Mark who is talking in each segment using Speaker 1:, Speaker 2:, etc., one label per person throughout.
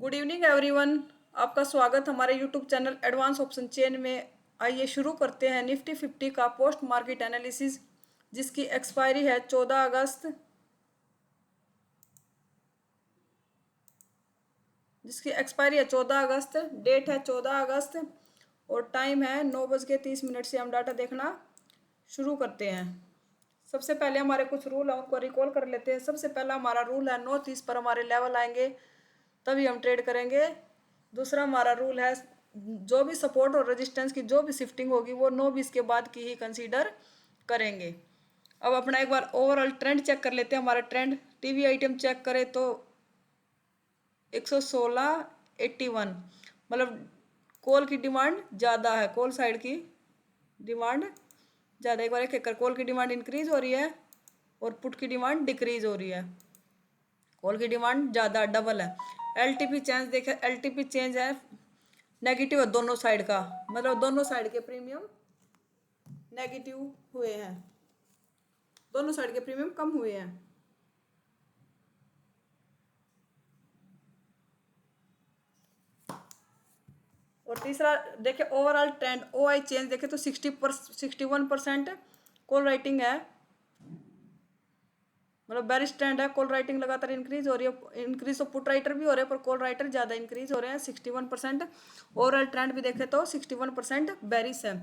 Speaker 1: Good evening everyone. आपका स्वागत हमारे YouTube channel advance option chain में। आइए शुरू करते हैं निफ्टी 50 का पोस्ट मार्केट एनालिसिस, जिसकी एक्सपायरी है 14 अगस्त, डेट है 14 अगस्त और टाइम है 9:30 से हम डाटा देखना शुरू करते हैं। सबसे पहले हमारे कुछ रूल है उनको रिकॉल कर लेते हैं। सबसे पहला हमारा रूल है 9:30 पर हमारे लेवल आएंगे तभी हम ट्रेड करेंगे। दूसरा हमारा रूल है जो भी सपोर्ट और रेजिस्टेंस की जो भी शिफ्टिंग होगी वो 9:20 के बाद की ही कंसीडर करेंगे। अब अपना एक बार ओवरऑल ट्रेंड चेक कर लेते हैं। हमारा ट्रेंड टीवी आइटम चेक करें तो 116.81, मतलब कॉल की डिमांड ज़्यादा है, कॉल साइड की डिमांड ज़्यादा। एक बार एक कर, कॉल की डिमांड इंक्रीज हो रही है और पुट की डिमांड डिक्रीज हो रही है। कॉल की डिमांड ज़्यादा डबल है। एलटीपी चेंज देखें, एलटीपी चेंज है नेगेटिव है दोनों साइड का, मतलब दोनों साइड के प्रीमियम नेगेटिव हुए हैं, दोनों साइड के प्रीमियम कम हुए हैं। और तीसरा देखें ओवरऑल ट्रेंड ओआई चेंज देखें तो 61% कॉल राइटिंग है, मतलब बेरिश ट्रेंड है। कॉल राइटिंग लगातार इंक्रीज हो रही है, इंक्रीज तो पुट राइटर भी हो रहे हैं पर कॉल राइटर ज़्यादा इंक्रीज हो रहे हैं 61%। ओवरऑल ट्रेंड भी देखें तो 61% बेरिश है।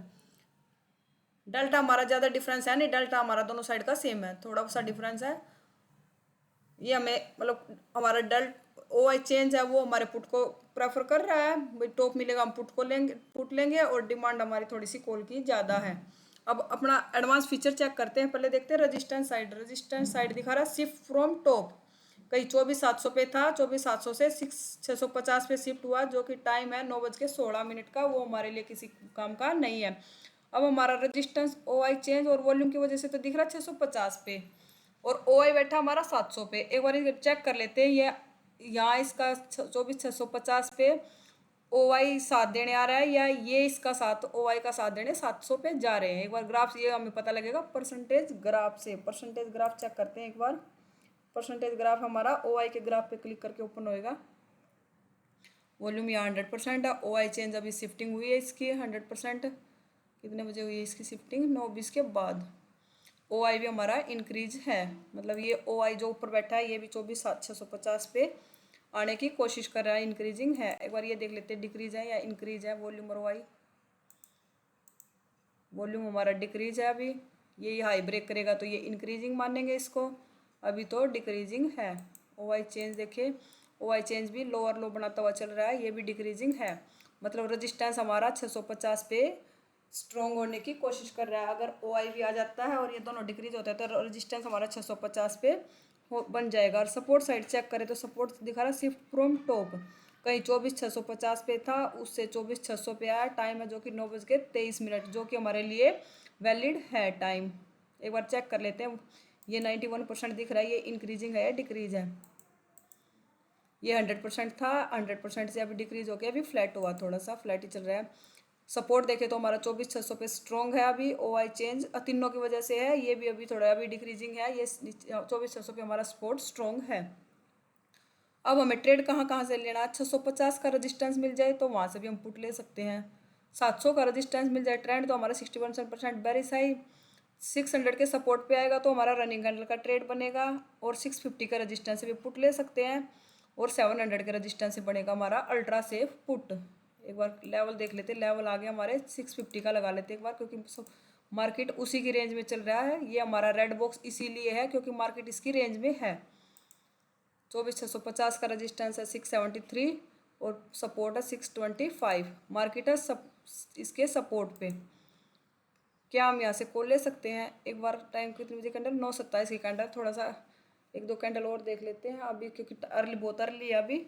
Speaker 1: डेल्टा हमारा ज़्यादा डिफरेंस है नहीं, डेल्टा हमारा दोनों साइड का सेम है, थोड़ा सा डिफरेंस है। ये हमें मतलब हमारा ओ आई चेंज है वो हमारे पुट को प्रेफर कर रहा है, भाई टॉप मिलेगा हम पुट लेंगे और डिमांड हमारी थोड़ी सी कॉल की ज़्यादा है। अब अपना एडवांस फीचर चेक करते हैं। पहले देखते हैं रेजिस्टेंस साइड दिखा रहा है शिफ्ट फ्रॉम टॉप, कहीं 24,700 पे था, 24,700 से 650 पे शिफ्ट हुआ, जो कि टाइम है 9:16 का, वो हमारे लिए किसी काम का नहीं है। अब हमारा रेजिस्टेंस ओ आई चेंज और वॉल्यूम की वजह से तो दिख रहा है 650 पे और ओ आई बैठा हमारा 700 पे। एक बार चेक कर लेते हैं, ये यहाँ इसका 24,650 पे ओ आई साथ देने आ रहा है या ये इसका साथ ओ आई का साथ देने 700 पे जा रहे हैं। एक बार ग्राफ ये हमें पता लगेगा परसेंटेज ग्राफ से। परसेंटेज ग्राफ चेक करते हैं एक बार। परसेंटेज ग्राफ हमारा ओ आई के ग्राफ पे क्लिक करके ओपन होएगा। वॉल्यूम यहाँ 100% है। ओ आई चेंज अभी शिफ्टिंग हुई है इसकी 100%। कितने बजे हुई है इसकी शिफ्टिंग? 9:20 के बाद। ओ आई भी हमारा इंक्रीज है, मतलब ये ओ आई जो ऊपर बैठा है ये भी 24,650 पे आने की कोशिश कर रहा है, इंक्रीजिंग है। एक बार ये देख लेते हैं डिक्रीज है या इंक्रीज है वॉल्यूम और ओ आई। वॉल्यूम हमारा डिक्रीज है अभी, ये हाई ब्रेक करेगा तो ये इंक्रीजिंग मानेंगे इसको, अभी तो डिक्रीजिंग है। ओ आई चेंज देखिए, ओ आई चेंज भी लोअर लो बनाता हुआ चल रहा है, ये भी डिक्रीजिंग है, मतलब रजिस्टेंस हमारा 650 पे स्ट्रॉन्ग होने की कोशिश कर रहा है। अगर ओ आई भी आ जाता है और ये दोनों डिक्रीज होता है तो रजिस्टेंस हमारा 650 पे बन जाएगा। और सपोर्ट साइड चेक करें तो सपोर्ट दिखा रहा है शिफ्ट फ्रॉम टॉप, कहीं 24,650 पे था, उससे 24,600 पे आया। टाइम है जो कि 9:23, जो कि हमारे लिए वैलिड है टाइम। एक बार चेक कर लेते हैं। ये 91% दिख रहा है, ये इंक्रीजिंग है या डिक्रीज है? ये 100% था, 100% से अभी डिक्रीज हो गया, अभी फ्लैट हुआ, थोड़ा सा फ्लैट ही चल रहा है। सपोर्ट देखे तो हमारा 24,600 पे स्ट्रॉन्ग है अभी। ओ आई चेंज तीनों की वजह से है, ये भी अभी थोड़ा अभी डिक्रीजिंग है। ये 24,600 पे हमारा सपोर्ट स्ट्रॉन्ग है। अब हमें ट्रेड कहाँ कहाँ से लेना है? 650 का रजिस्टेंस मिल जाए तो वहाँ से भी हम पुट ले सकते हैं। 700 का रजिस्टेंस मिल जाए, ट्रेंड तो हमारा 61% बेरिश है। 600 के सपोर्ट पे आएगा तो हमारा रनिंग कैंडल का ट्रेड बनेगा और 650 का रजिस्टेंस से भी पुट ले सकते हैं और 700 के रजिस्टेंस से बनेगा हमारा अल्ट्रा सेफ पुट। एक बार लेवल देख लेते, लेवल आ गया हमारे 650 का, लगा लेते एक बार, क्योंकि मार्केट उसी की रेंज में चल रहा है। ये हमारा रेड बॉक्स इसीलिए है क्योंकि मार्केट इसकी रेंज में है। 24,650 का रजिस्टेंस है 673 और सपोर्ट है 625। मार्केट है इसके सपोर्ट पे। क्या हम यहाँ से कॉल ले सकते हैं? एक बार टाइम कितनी बजे कैंडल? 9:27 की कैंडल। थोड़ा सा एक दो कैंडल और देख लेते हैं अभी, क्योंकि अर्ली बहुत अर्ली है अभी।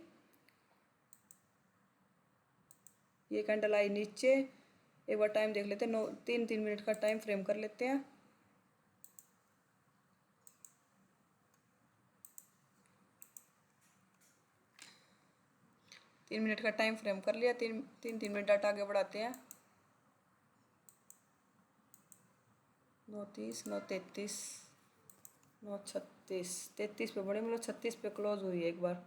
Speaker 1: ये कैंडल आई नीचे, एक बार टाइम देख लेते हैं। 3 का टाइम फ्रेम कर लेते हैं। तीन मिनट का टाइम फ्रेम कर लिया। तीन मिनट डाटा आगे बढ़ाते हैं। 9:30, 9:33, 9:36, 33 पे बड़ी, मतलब 36 पे क्लोज हुई है। एक बार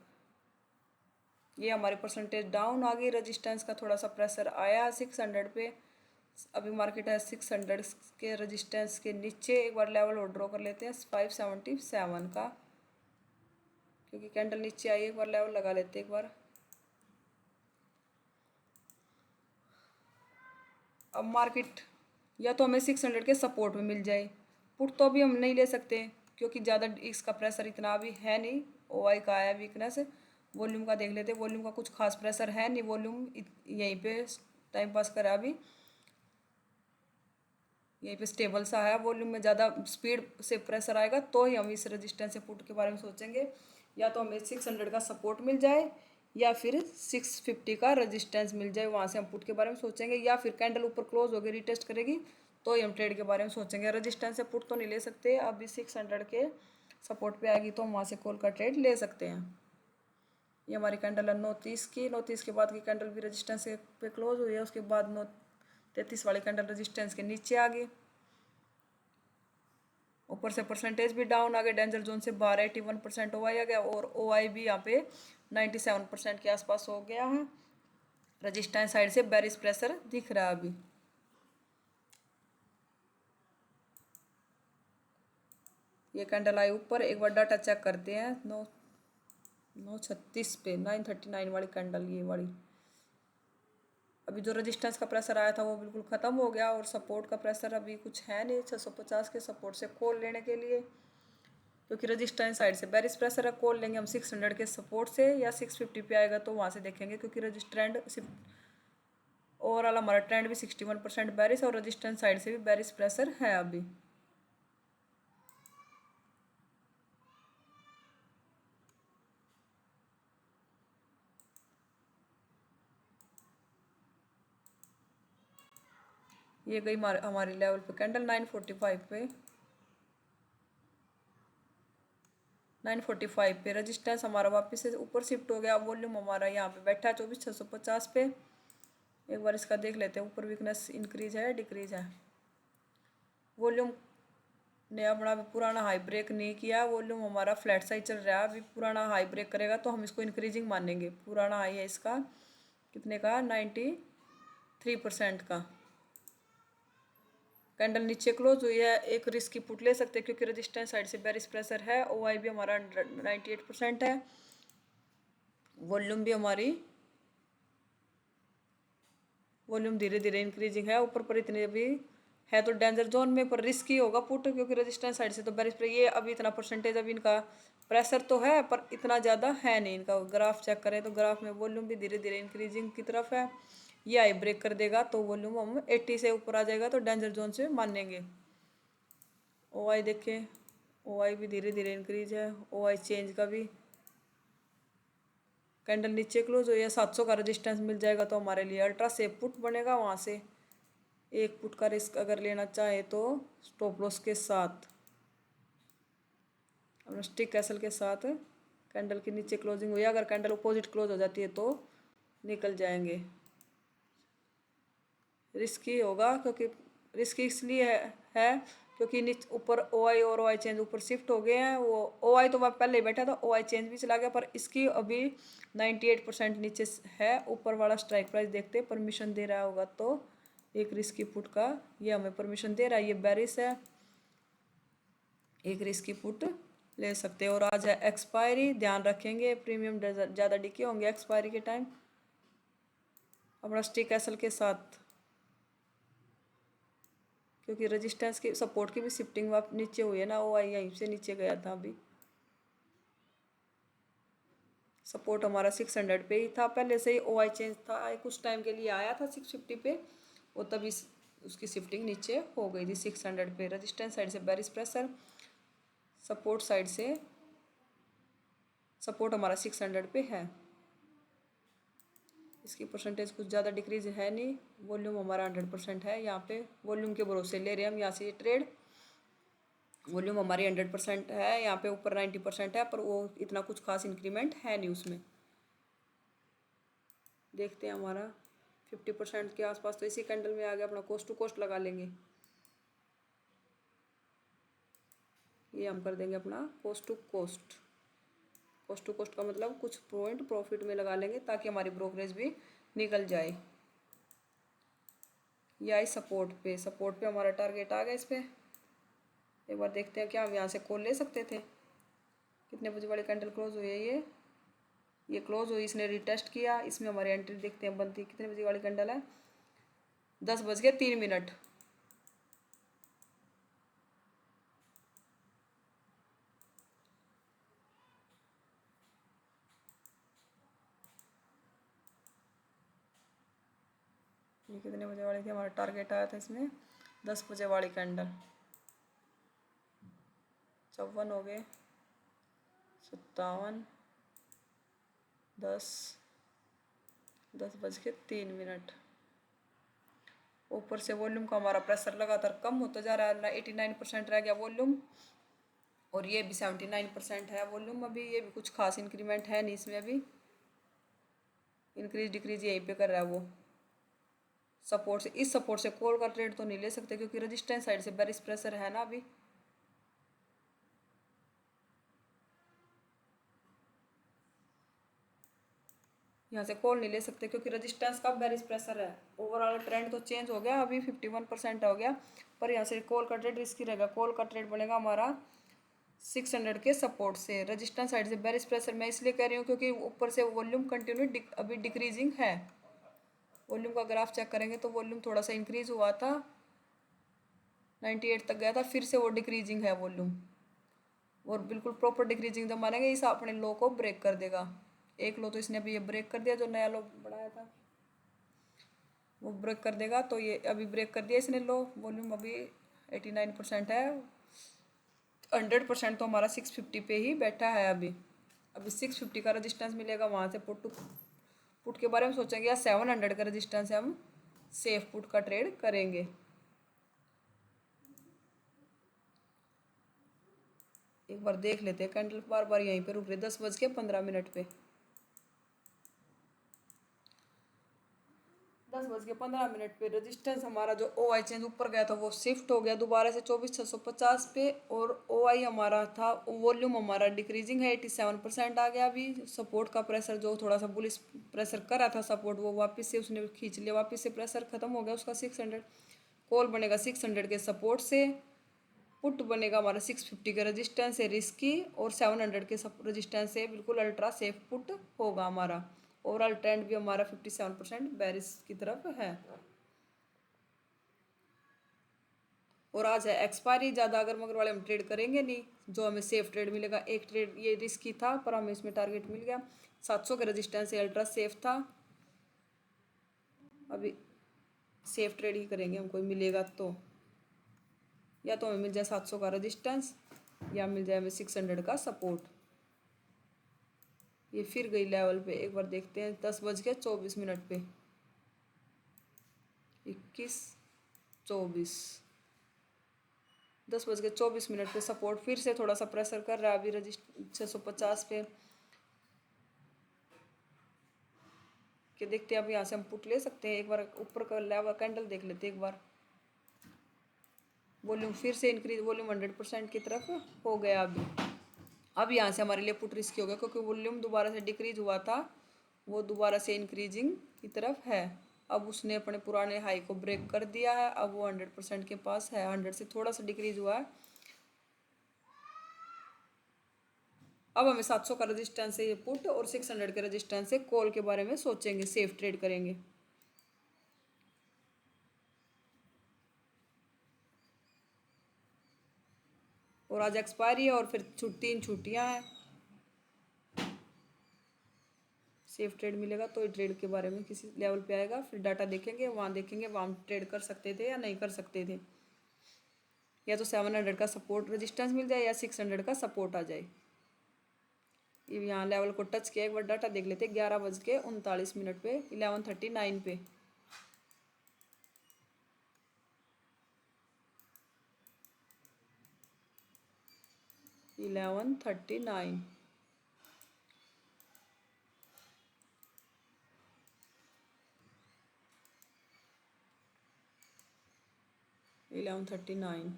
Speaker 1: ये हमारी परसेंटेज डाउन आ गई। रेजिस्टेंस का थोड़ा सा प्रेशर आया 600 पे। अभी मार्केट है 600 के रेजिस्टेंस के नीचे। एक बार लेवल और ड्रॉ कर लेते हैं 577 का, क्योंकि कैंडल नीचे आई। एक बार लेवल लगा लेते हैं एक बार। अब मार्केट या तो हमें 600 के सपोर्ट में मिल जाए। पुट तो अभी हम नहीं ले सकते, क्योंकि ज़्यादा इसका प्रेशर इतना अभी है नहीं। ओआई का आया वीकनेस। वॉल्यूम का देख लेते हैं। वॉल्यूम का कुछ खास प्रेशर है नहीं। वॉल्यूम यहीं पे टाइम पास करा अभी, यहीं पे स्टेबल सा है। वॉल्यूम में ज़्यादा स्पीड से प्रेशर आएगा तो ही हम इस रेजिस्टेंस से पुट के बारे में सोचेंगे। या तो हमें 600 का सपोर्ट मिल जाए, या फिर 650 का रेजिस्टेंस मिल जाए, वहाँ से हम पुट के बारे में सोचेंगे। या फिर कैंडल ऊपर क्लोज होकर रिटेस्ट करेगी तो ही हम ट्रेड के बारे में सोचेंगे। रेजिस्टेंस से पुट तो नहीं ले सकते। अभी 600 के सपोर्ट पे आएगी तो हम वहाँ से कॉल का ट्रेड ले सकते हैं। ये हमारी कैंडल है 9:30 की। 9:30 के बाद की कैंडल भी रेजिस्टेंस पे क्लोज हुई है। उसके बाद 9:33 वाली कैंडल रेजिस्टेंस के नीचे आ गई। ऊपर से परसेंटेज भी डाउन आ गए। डेंजर जोन से बाहर 81% ओआई आ गया, और ओआई भी यहाँ पे 97% के आसपास हो गया है। रजिस्टेंस साइड से बेरिश प्रेशर दिख रहा है अभी। ये कैंडल आई ऊपर। एक बार डाटा चेक करते हैं। 9:36 पे 9:39 वाली कैंडल, ये वाली। अभी जो रेजिस्टेंस का प्रेशर आया था वो बिल्कुल ख़त्म हो गया, और सपोर्ट का प्रेशर अभी कुछ है नहीं 650 के सपोर्ट से कॉल लेने के लिए, क्योंकि रेजिस्टेंस साइड से बेरिश प्रेशर है। कॉल लेंगे हम 600 के सपोर्ट से, या 650 पे आएगा तो वहाँ से देखेंगे, क्योंकि ट्रेंड ओवरऑल हमारा ट्रेंड भी 61% बेरिश, और रेजिस्टेंस साइड से भी बेरिश प्रेशर है अभी। ये गई हमारी लेवल पे कैंडल 945 पे। 945 पे रेजिस्टेंस हमारा वापस से ऊपर शिफ्ट हो गया। वॉल्यूम हमारा यहाँ पे बैठा है 24,650 पे। एक बार इसका देख लेते हैं ऊपर वीकनेस इंक्रीज है डिक्रीज है। वॉल्यूम ने अपना पुराना हाई ब्रेक नहीं किया। वॉल्यूम हमारा फ्लैट साइड चल रहा है। अभी पुराना हाई ब्रेक करेगा तो हम इसको इंक्रीजिंग मानेंगे। पुराना हाई है इसका कितने का, 93% का। कैंडल नीचे क्लोज हुई है। एक रिस्क की पुट ले सकते हैं, क्योंकि रेजिस्टेंस साइड से बेरिश प्रेशर है। ओआई भी हमारा 98% है। वॉल्यूम भी हमारी वॉल्यूम धीरे धीरे इंक्रीजिंग है। ऊपर पर इतने भी है तो डेंजर जोन में, पर रिस्क ही होगा पुट, क्योंकि रेजिस्टेंस साइड से तो बेरिश पर ये अभी इतना परसेंटेज अभी इनका प्रेशर तो है, पर इतना ज़्यादा है नहीं। इनका ग्राफ चेक करें तो ग्राफ में वॉल्यूम भी धीरे धीरे इंक्रीजिंग की तरफ है। ये हाई ब्रेक कर देगा तो वॉल्यूम हम 80 से ऊपर आ जाएगा तो डेंजर जोन से मानेंगे। ओआई देखें, ओआई भी धीरे धीरे इंक्रीज है। ओआई चेंज का भी कैंडल नीचे क्लोज हो या 700 का रेजिस्टेंस मिल जाएगा तो हमारे लिए अल्ट्रा सेफ पुट बनेगा। वहाँ से एक पुट का रिस्क अगर लेना चाहे तो स्टॉप लॉस के साथ, स्टिक कैसल के साथ कैंडल के नीचे क्लोजिंग हुई। अगर कैंडल अपोजिट क्लोज हो जाती है तो निकल जाएंगे। रिस्की होगा, क्योंकि रिस्की इसलिए है क्योंकि नीचे ऊपर ओआई और ओआई चेंज ऊपर शिफ्ट हो गए हैं। वो ओआई तो वह पहले ही बैठा था, ओआई चेंज भी चला गया, पर इसकी अभी 98% नीचे है। ऊपर वाला स्ट्राइक प्राइस देखते परमिशन दे रहा होगा तो एक रिस्की पुट का ये हमें परमिशन दे रहा है। ये बेरिश है, एक रिस्की पुट ले सकते हैं। और आज है एक्सपायरी, ध्यान रखेंगे प्रीमियम ज़्यादा डिके होंगे एक्सपायरी के टाइम। अपना स्टिक एसल के साथ, क्योंकि रेजिस्टेंस की सपोर्ट की भी शिफ्टिंग वाप नीचे हुई है ना। ओ आई यहीं से नीचे गया था। अभी सपोर्ट हमारा 600 पे ही था पहले से ही। ओ आई चेंज था, कुछ टाइम के लिए आया था 650 पे, और तभी उसकी शिफ्टिंग नीचे हो गई थी 600 पे। रेजिस्टेंस साइड से बेरिश प्रेशर, सपोर्ट साइड से सपोर्ट हमारा 600 पे है। इसकी परसेंटेज कुछ ज़्यादा डिक्रीज है नहीं। वॉल्यूम हमारा 100% है। यहाँ पे वॉल्यूम के भरोसे ले रहे हैं हम यहाँ से ये ट्रेड। वॉल्यूम हमारी 100% है। यहाँ पे ऊपर 90% है, पर वो इतना कुछ खास इंक्रीमेंट है नहीं उसमें। देखते हैं हमारा 50% के आसपास तो इसी कैंडल में आ गया। अपना कोस्ट टू कोस्ट लगा लेंगे। ये हम कर देंगे अपना coast to coast. Coast to coast का मतलब कुछ पॉइंट प्रॉफिट में लगा लेंगे ताकि हमारी ब्रोकरेज भी निकल जाए। या इस सपोर्ट पे हमारा टारगेट आ गया। इस पर एक बार देखते हैं क्या हम यहाँ से कॉल ले सकते थे। कितने बजे वाली कैंडल क्लोज हुई है ये क्लोज हुई, इसने रिटेस्ट किया, इसमें हमारी एंट्री देखते हैं बनती कितने बजे वाली कैंडल है, 10:03। ये कितने बजे वाली थी, हमारा टारगेट आया था इसमें 10 बजे वाली कैंडल। 54 हो गए, 57, 10:03। ऊपर से वॉल्यूम का हमारा प्रेशर लगातार कम होता जा रहा है। 89% रह गया वॉल्यूम, और ये भी 79% है वॉल्यूम। अभी ये भी कुछ खास इंक्रीमेंट है नहीं इसमें, अभी इंक्रीज डिक्रीज यहीं पे कर रहा है वो। सपोर्ट से, इस सपोर्ट से कॉल का ट्रेड तो नहीं ले सकते क्योंकि रेजिस्टेंस साइड से बेरिश प्रेशर है ना अभी। यहाँ से कॉल नहीं ले सकते क्योंकि रेजिस्टेंस का बेरिश प्रेशर है। ओवरऑल ट्रेंड तो चेंज हो गया, अभी 51% हो गया, पर यहाँ से कॉल का ट्रेड रिस्की रहेगा। कॉल का ट्रेड बनेगा हमारा 600 के सपोर्ट से। रेजिस्टेंस साइड से बेरिश प्रेशर मैं इसलिए कह रही हूँ क्योंकि ऊपर से वॉल्यूम कंटिन्यू अभी डिक्रीजिंग है। वॉल्यूम का ग्राफ चेक करेंगे तो वॉल्यूम थोड़ा सा इंक्रीज हुआ था, 98 तक गया था, फिर से वो डिक्रीजिंग है वॉल्यूम। और बिल्कुल प्रॉपर डिक्रीजिंग जब मानेंगे इस अपने लो को ब्रेक कर देगा। एक लो तो इसने अभी ये ब्रेक कर दिया, जो नया लो बनाया था वो ब्रेक कर देगा। तो ये अभी ब्रेक कर दिया इसने लो। वॉल्यूम अभी 89% है, 100% तो हमारा 650 पे ही बैठा है अभी 650 का रजिस्टेंस मिलेगा। वहाँ से पुट के बारे में सोचेंगे या 700 का रजिस्टेंस है, हम सेफ पुट का ट्रेड करेंगे। एक बार देख लेते हैं, कैंडल बार बार यहीं पे रुक रहे 10:15 पे। 10:15 पे रेजिस्टेंस हमारा जो ओ आई चेंज ऊपर गया था वो शिफ्ट हो गया दोबारा से 24,650 पे, और ओ आई हमारा था, वॉल्यूम हमारा डिक्रीजिंग है, 87% आ गया। अभी सपोर्ट का प्रेशर जो थोड़ा सा बुलिश प्रेशर कर रहा था सपोर्ट, वो वापस से उसने खींच लिया, वापस से प्रेशर खत्म हो गया उसका। 600 कॉल बनेगा 600 के सपोर्ट से, पुट बनेगा हमारा 650 का रजिस्टेंस है रिस्की, और 700 के रजिस्टेंस से बिल्कुल अल्ट्रा सेफ पुट होगा हमारा। ओवरऑल ट्रेंड भी हमारा 57% बेरिश की तरफ है। और आज है एक्सपायरी, ज़्यादा अगर मगर वाले हम ट्रेड करेंगे नहीं, जो हमें सेफ ट्रेड मिलेगा। एक ट्रेड ये रिस्की था पर हमें इसमें टारगेट मिल गया, 700 का रजिस्टेंस से अल्ट्रा सेफ था। अभी सेफ ट्रेड ही करेंगे, हमको मिलेगा तो, या तो हमें मिल जाए 700 का रजिस्टेंस या मिल जाए हमें 600 का सपोर्ट। ये फिर गई लेवल पे, एक बार देखते हैं 10:24 पे, 21:24, 10:24 पे सपोर्ट फिर से थोड़ा सा प्रेशर कर रहा है अभी 650 पे। कि देखते हैं अब यहाँ से हम पुट ले सकते हैं। एक बार ऊपर का लेवल कैंडल देख लेते हैं एक बार। वॉल्यूम फिर से इंक्रीज, वॉल्यूम 100% की तरफ हो गया अब यहाँ से हमारे लिए पुट रिस्की हो गया क्योंकि वॉल्यूम दोबारा से डिक्रीज हुआ था, वो दोबारा से इंक्रीजिंग की तरफ है। अब उसने अपने पुराने हाई को ब्रेक कर दिया है, अब वो 100% के पास है, 100 से थोड़ा सा डिक्रीज हुआ है। अब हमें 700 का रजिस्टेंस है ये पुट, और 600 के रजिस्टेंस से कॉल के बारे में सोचेंगे, सेफ ट्रेड करेंगे। और आज एक्सपायरी है और फिर 3 छुट्टियाँ हैं। सेफ ट्रेड मिलेगा तो ट्रेड के बारे में किसी लेवल पे आएगा, फिर डाटा देखेंगे, वहाँ देखेंगे वहाँ हम ट्रेड कर सकते थे या नहीं कर सकते थे। या तो 700 का सपोर्ट रेजिस्टेंस मिल जाए या 600 का सपोर्ट आ जाए। यहाँ लेवल को टच किया, एक बार डाटा देख लेते 11:39 पे, 11:39 पे। इलेवन थर्टी नाइन 11:39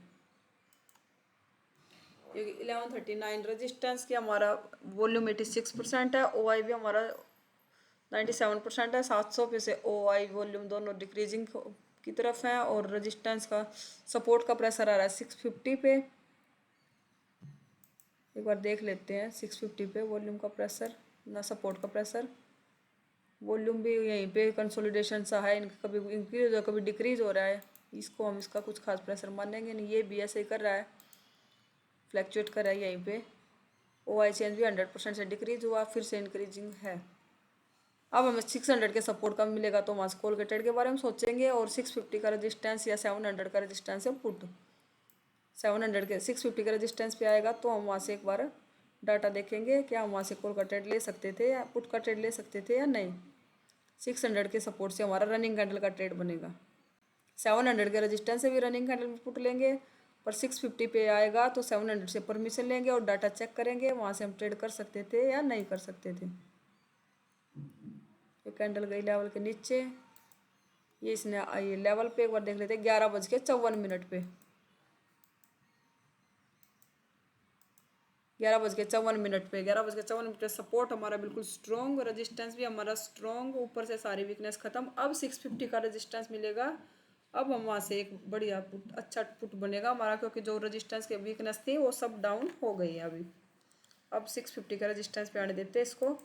Speaker 1: ये 1139 रेजिस्टेंस की हमारा वॉल्यूम 86% है, ओ आई भी हमारा 97% है। 700 पे से ओ आई वॉल्यूम दोनों डिक्रीजिंग की तरफ है, और रेजिस्टेंस का सपोर्ट का प्रेशर आ रहा है 650 पे। एक बार देख लेते हैं 650 पे वॉल्यूम का प्रेशर ना सपोर्ट का प्रेशर। वॉल्यूम भी यहीं पे कंसोलिडेशन सा है, इनका कभी इंक्रीज हो कभी डिक्रीज हो रहा है, इसको हम इसका कुछ खास प्रेशर मानेंगे नहीं। ये भी ऐसे ही कर रहा है, फ्लैक्चुएट कर रहा है यहीं पे। ओ आई चेंज भी 100% से डिक्रीज हुआ, फिर से इंक्रीजिंग है। अब हमें 600 के सपोर्ट का मिलेगा तो वहाँ से कोलगेटेड के बारे में सोचेंगे, और 650 का रेजिस्टेंस या 700 का रेजिस्टेंस है पुट। 700 के 650 का रेजिस्टेंस पे आएगा तो हम वहाँ से एक बार डाटा देखेंगे क्या हम वहाँ से कॉल का ट्रेड ले सकते थे या पुट का ट्रेड ले सकते थे या नहीं। 600 के सपोर्ट से हमारा रनिंग कैंडल का ट्रेड बनेगा। 700 के रेजिस्टेंस से भी रनिंग कैंडल में पुट लेंगे, पर 650 पे आएगा तो 700 से परमिशन लेंगे और डाटा चेक करेंगे वहाँ से हम ट्रेड कर सकते थे या नहीं कर सकते थे। ये कैंडल गई लेवल के नीचे, ये इसने ये लेवल पे एक बार देख लेते हैं 11:54 पे। 11:54 पे सपोर्ट हमारा बिल्कुल स्ट्रॉन्ग, रेजिस्टेंस भी हमारा स्ट्रॉन्ग, ऊपर से सारी वीकनेस खत्म। अब 650 का रेजिस्टेंस मिलेगा, अब हम वहाँ से एक बढ़िया पुट अच्छा पुट बनेगा हमारा, क्योंकि जो रेजिस्टेंस की वीकनेस थी वो सब डाउन हो गई है अभी। अब 650 का रेजिस्टेंस पे आने देते हैं इसको।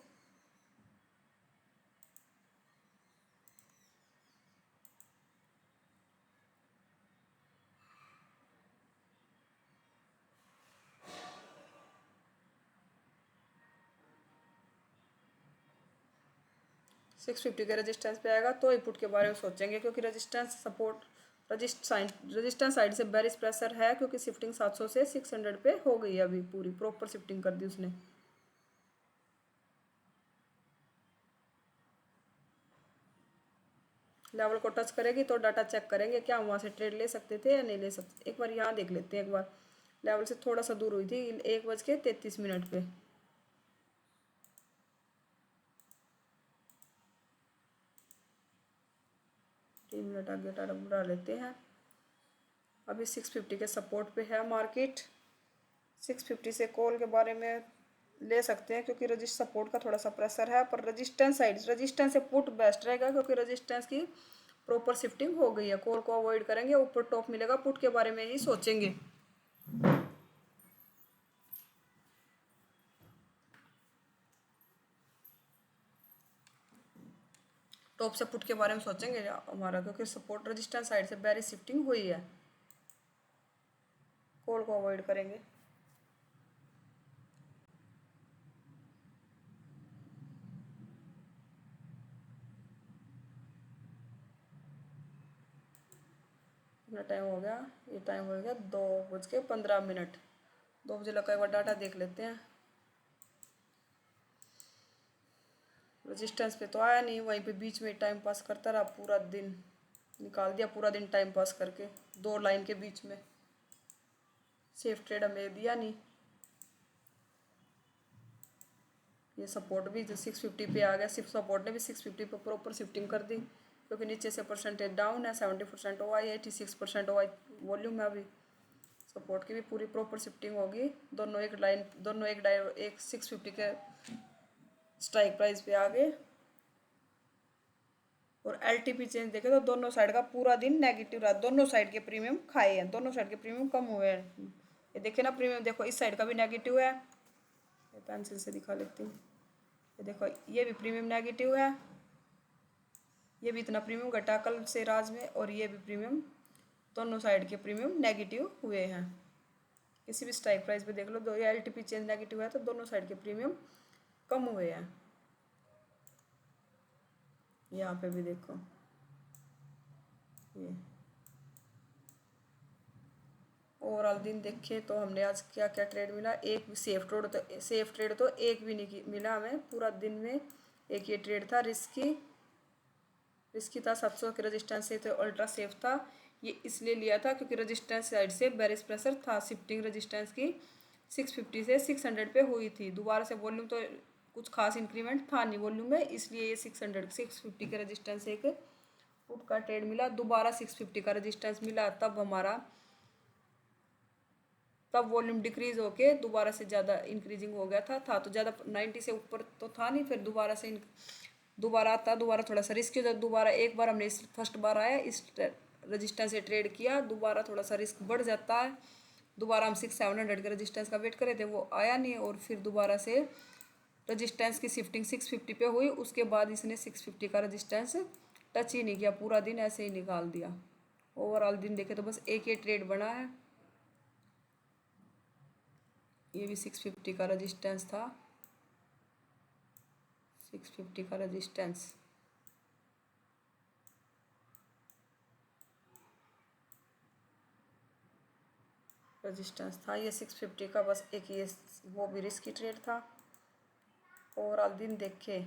Speaker 1: सिक्स फिफ्टी के रेजिस्टेंस पे आएगा तो ही पुट के बारे में सोचेंगे, क्योंकि रेजिस्टेंस सपोर्ट रेजिस्टेंस साइड से बेरिश प्रेशर है, क्योंकि शिफ्टिंग 700 से 600 पे हो गई है अभी, पूरी प्रॉपर शिफ्टिंग कर दी उसने। लेवल को टच करेगी तो डाटा चेक करेंगे क्या हम वहाँ से ट्रेड ले सकते थे या नहीं ले सकते। एक बार यहाँ देख लेते हैं, एक बार लेवल से थोड़ा सा दूर हुई थी 1:33 पे। 3 मिनट आगे टाटा बढ़ा लेते हैं। अभी 650 के सपोर्ट पे है मार्केट। 650 से कॉल के बारे में ले सकते हैं, क्योंकि रजिस्ट सपोर्ट का थोड़ा सा प्रेशर है, पर रेजिस्टेंस से पुट बेस्ट रहेगा, क्योंकि रेजिस्टेंस की प्रॉपर शिफ्टिंग हो गई है। कॉल को अवॉइड करेंगे, ऊपर टॉप मिलेगा, पुट के बारे में ही सोचेंगे। टॉप से पुट के बारे में सोचेंगे हमारा, क्योंकि सपोर्ट रेजिस्टेंस साइड से बेरिश शिफ्टिंग हुई है। कॉल को अवॉइड करेंगे। अपना टाइम हो गया, ये टाइम हो गया 2:15। 2 बजे लगा, एक बार डाटा देख लेते हैं। रेजिस्टेंस पे तो आया नहीं, वहीं पे बीच में टाइम पास करता रहा पूरा दिन, निकाल दिया पूरा दिन टाइम पास करके 2 लाइन के बीच में। सेफ ट्रेड हमें दिया नहीं। ये सपोर्ट भी जो 650 पे आ गया, सिर्फ सपोर्ट ने भी 650 पे प्रॉपर शिफ्टिंग कर दी, क्योंकि नीचे से परसेंटेज डाउन है। 70% ओ आई, 86% ओ आई वॉल्यूम है अभी। सपोर्ट की भी पूरी प्रॉपर शिफ्टिंग होगी। दोनों एक लाइन, दोनों एक 650 के स्ट्राइक प्राइस पे आ गए। और एलटीपी चेंज देखे तो दोनों साइड का पूरा दिन नेगेटिव रहा, दोनों साइड के प्रीमियम खाए हैं, दोनों साइड के प्रीमियम कम हुए हैं। ये देखे ना प्रीमियम, देखो इस साइड का भी नेगेटिव है, पेंसिल से दिखा लेती हूँ। ये देखो ये भी प्रीमियम नेगेटिव है, ये भी इतना प्रीमियम घटा कल से राज में, और ये भी प्रीमियम, दोनों साइड के प्रीमियम नेगेटिव हुए हैं। किसी भी स्ट्राइक प्राइस पे देख लो, दो या एलटीपी चेंज नेगेटिव है तो दोनों साइड के प्रीमियम कम हुए हैं। यहाँ पे भी देखो ये ओवरऑल दिन देखे तो हमने आज क्या क्या ट्रेड मिला। एक भी सेफ ट्रेड तो एक भी नहीं मिला हमें पूरा दिन में। एक ये ट्रेड था रिस्की था, 700 के रेजिस्टेंस से तो अल्ट्रा सेफ था। ये इसलिए लिया था क्योंकि रेजिस्टेंस साइड से बेरिश प्रेशर था, शिफ्टिंग रेजिस्टेंस की 650 से 600 पे हुई थी। दोबारा से वॉल्यूम तो कुछ खास इंक्रीमेंट था नहीं वॉल्यूम में, इसलिए ये 650 के रेजिस्टेंस एक पुट का ट्रेड मिला। दोबारा 650 का रेजिस्टेंस मिला, तब हमारा तब वॉल्यूम डिक्रीज होके दोबारा से ज़्यादा इंक्रीजिंग हो गया था तो ज़्यादा 90 से ऊपर तो था नहीं, फिर दोबारा से दोबारा आता, दोबारा थोड़ा सा रिस्क हो जाता, दोबारा एक बार हमने फर्स्ट बार आया इस रजिस्टेंस से ट्रेड किया, दोबारा थोड़ा सा रिस्क बढ़ जाता है, दोबारा हम 6,700 के रजिस्टेंस का वेट करे थे, वो आया नहीं, और फिर दोबारा से रजिस्टेंस की शिफ्टिंग 650 पे हुई, उसके बाद इसने 650 का रजिस्टेंस टच ही नहीं किया, पूरा दिन ऐसे ही निकाल दिया। ओवरऑल दिन देखे तो बस एक ही ट्रेड बना है, ये भी 650 का रजिस्टेंस था, 650 का रजिस्टेंस, था ये 650 का, बस एक ये वो भी रिस्की ट्रेड था। ओवरऑल दिन देखे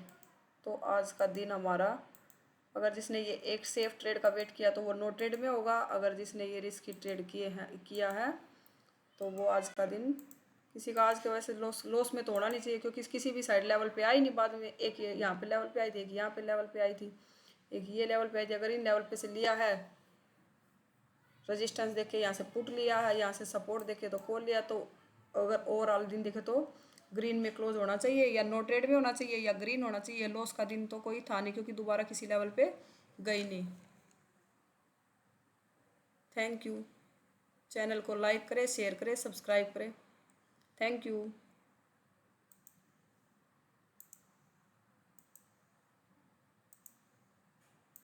Speaker 1: तो आज का दिन हमारा, अगर जिसने ये एक सेफ ट्रेड का वेट किया तो वो नो ट्रेड में होगा, अगर जिसने ये रिस्की ट्रेड किया है तो वो आज का दिन, किसी का आज के वजह से लॉस में तो होना नहीं चाहिए, क्योंकि किसी भी साइड लेवल पे आई नहीं, बाद में एक ये यहाँ पे लेवल पे आई थी, एक यहाँ पे लेवल पे आई थी, एक ये लेवल पे आई थी, अगर इन लेवल पे से लिया है रजिस्टेंस देखे, यहाँ से पुट लिया है, यहाँ से सपोर्ट देखे तो कॉल लिया, तो अगर ओवरऑल दिन देखे तो ग्रीन में क्लोज होना चाहिए, या नो ट्रेड में होना चाहिए, या ग्रीन होना चाहिए। लॉस का दिन तो कोई था नहीं, क्योंकि दोबारा किसी लेवल पे गई नहीं। Thank you. चैनल को लाइक करें, शेयर करें, सब्सक्राइब करें। Thank you.